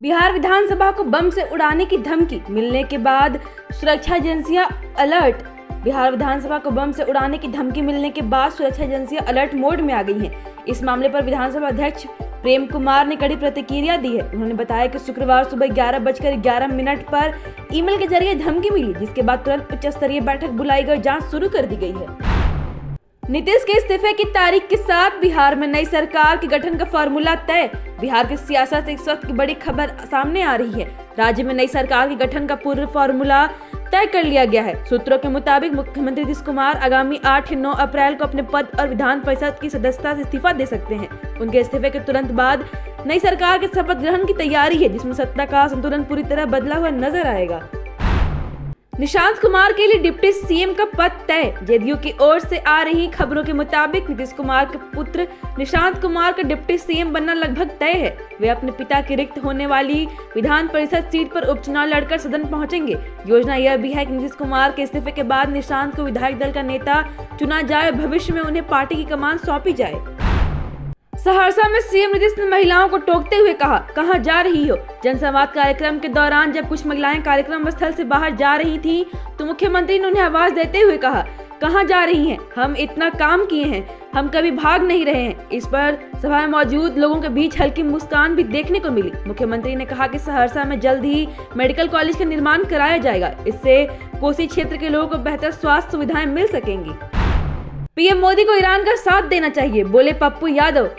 बिहार विधानसभा को बम से उड़ाने की धमकी मिलने के बाद सुरक्षा एजेंसियां अलर्ट। बिहार विधानसभा को बम से उड़ाने की धमकी मिलने के बाद सुरक्षा एजेंसियां अलर्ट मोड में आ गई हैं। इस मामले पर विधानसभा अध्यक्ष प्रेम कुमार ने कड़ी प्रतिक्रिया दी है। उन्होंने बताया कि शुक्रवार सुबह 11:11 पर ईमेल के जरिए धमकी मिली, जिसके बाद तुरंत उच्च स्तरीय बैठक बुलाई गई, जांच शुरू कर दी गई है। नीतीश के इस्तीफे की तारीख के साथ बिहार में नई सरकार के गठन का फॉर्मूला तय। बिहार की सियासत से इस वक्त की बड़ी खबर सामने आ रही है। राज्य में नई सरकार के गठन का पूर्व फॉर्मूला तय कर लिया गया है। सूत्रों के मुताबिक मुख्यमंत्री नीतीश कुमार आगामी 8-9 अप्रैल को अपने पद और विधान परिषद की सदस्यता से इस्तीफा दे सकते हैं। उनके इस्तीफे के तुरंत बाद नई सरकार के शपथ ग्रहण की तैयारी है, जिसमें सत्ता का संतुलन पूरी तरह बदला हुआ नजर आएगा। निशांत कुमार के लिए डिप्टी सीएम का पद तय। जेडीयू की ओर से आ रही खबरों के मुताबिक नीतीश कुमार के पुत्र निशांत कुमार का डिप्टी सीएम बनना लगभग तय है। वे अपने पिता की रिक्त होने वाली विधान परिषद सीट पर उपचुनाव लड़कर सदन पहुंचेंगे। योजना यह भी है कि नीतीश कुमार के इस्तीफे के बाद निशांत को विधायक दल का नेता चुना जाए और भविष्य में उन्हें पार्टी की कमान सौंपी जाए। सहरसा में सीएम नीतीश ने महिलाओं को टोकते हुए कहा, कहां जा रही हो। जनसंवाद कार्यक्रम के दौरान जब कुछ महिलाएं कार्यक्रम स्थल से बाहर जा रही थीं, तो मुख्यमंत्री ने उन्हें आवाज देते हुए कहा, कहां जा रही हैं? हम इतना काम किए हैं, हम कभी भाग नहीं रहे हैं। इस पर सभा में मौजूद लोगों के बीच हल्की मुस्कान भी देखने को मिली। मुख्यमंत्री ने कहा कि सहरसा में जल्द ही मेडिकल कॉलेज का निर्माण कराया जाएगा। इससे कोसी क्षेत्र के लोगों को बेहतर स्वास्थ्य सुविधाएं मिल सकेंगी। पीएम मोदी को ईरान का साथ देना चाहिए, बोले पप्पू यादव।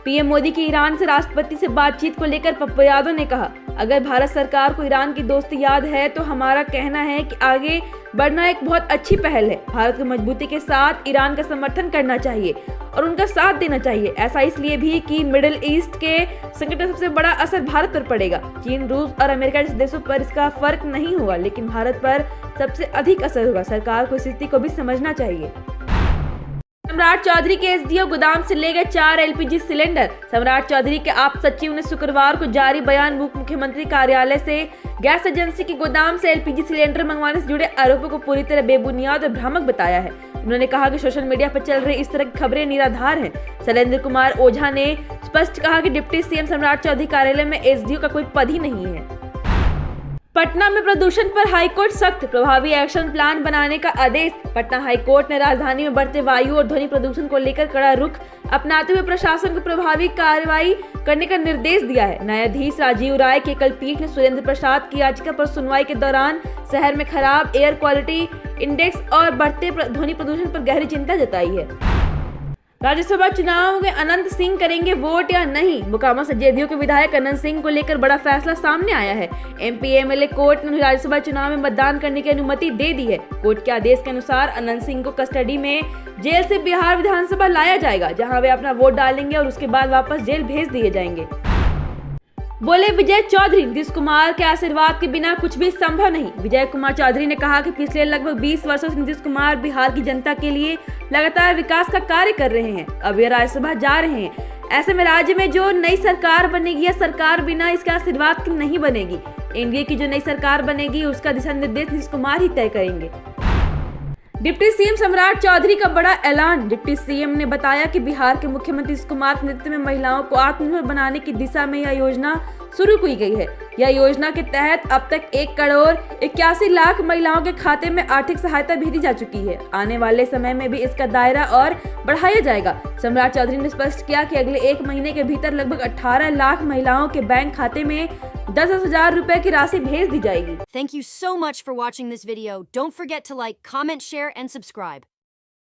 पीएम मोदी की ईरान से राष्ट्रपति से बातचीत को लेकर पप्पू यादव ने कहा, अगर भारत सरकार को ईरान की दोस्ती याद है तो हमारा कहना है कि आगे बढ़ना एक बहुत अच्छी पहल है। भारत को मजबूती के साथ ईरान का समर्थन करना चाहिए और उनका साथ देना चाहिए। ऐसा इसलिए भी कि मिडिल ईस्ट के संकट का सबसे बड़ा असर भारत पर पड़ेगा। चीन, रूस और अमेरिका जैसे देशों पर इसका फर्क नहीं होगा, लेकिन भारत पर सबसे अधिक असर होगा। सरकार को इस स्थिति को भी समझना चाहिए। सम्राट चौधरी के एसडीओ गोदाम से ले गए 4 एलपीजी सिलेंडर। सम्राट चौधरी के आप सचिव ने शुक्रवार को जारी बयान मुख्यमंत्री कार्यालय से गैस एजेंसी के गोदाम से एलपीजी सिलेंडर मंगवाने से जुड़े आरोपों को पूरी तरह बेबुनियाद और भ्रामक बताया है। उन्होंने कहा कि सोशल मीडिया पर चल रही इस तरह की खबरें निराधार हैं। शैलेंद्र कुमार ओझा ने स्पष्ट कहा कि डिप्टी सीएम सम्राट चौधरी कार्यालय में एसडीओ का कोई पद ही नहीं है। पटना में प्रदूषण पर हाईकोर्ट सख्त, प्रभावी एक्शन प्लान बनाने का आदेश। पटना हाईकोर्ट ने राजधानी में बढ़ते वायु और ध्वनि प्रदूषण को लेकर कड़ा रुख अपनाते हुए प्रशासन को प्रभावी कार्रवाई करने का निर्देश दिया है। न्यायाधीश राजीव राय की एकल पीठ ने सुरेंद्र प्रसाद की याचिका पर सुनवाई के दौरान शहर में खराब एयर क्वालिटी इंडेक्स और बढ़ते ध्वनि प्रदूषण पर गहरी चिंता जताई है। राज्यसभा चुनाव में अनंत सिंह करेंगे वोट या नहीं? मोकामा से जेडीयू के विधायक अनंत सिंह को लेकर बड़ा फैसला सामने आया है। एमपी-एमएलए कोर्ट ने उन्हें राज्यसभा चुनाव में मतदान करने की अनुमति दे दी है। कोर्ट के आदेश के अनुसार अनंत सिंह को कस्टडी में जेल से बिहार विधानसभा लाया जाएगा, जहां वे अपना वोट डालेंगे और उसके बाद वापस जेल भेज दिए जाएंगे। बोले विजय चौधरी, नीतीश कुमार के आशीर्वाद के बिना कुछ भी संभव नहीं। विजय कुमार चौधरी ने कहा कि पिछले लगभग 20 वर्षों से नीतीश कुमार बिहार की जनता के लिए लगातार विकास का कार्य कर रहे हैं। अब ये राज्यसभा जा रहे हैं। ऐसे में राज्य में जो नई सरकार बनेगी, यह सरकार बिना इसके आशीर्वाद की नहीं बनेगी। एनडीए की जो नई सरकार बनेगी, उसका दिशा निर्देश नीतीश कुमार ही तय करेंगे। डिप्टी सीएम सम्राट चौधरी का बड़ा ऐलान। डिप्टी सीएम ने बताया कि बिहार के मुख्यमंत्री नीतीश कुमार के नेतृत्व में महिलाओं को आत्मनिर्भर बनाने की दिशा में यह योजना शुरू की गई है। यह योजना के तहत अब तक 1,81,00,000 महिलाओं के खाते में आर्थिक सहायता भेजी जा चुकी है। आने वाले समय में भी इसका दायरा और बढ़ाया जाएगा। सम्राट चौधरी ने स्पष्ट किया कि अगले 1 महीने के भीतर लगभग 18 लाख महिलाओं के बैंक खाते में 10,000 रुपए की राशि भेज दी जाएगी। Thank you so much for watching this video. Don't forget to like, comment, share and subscribe.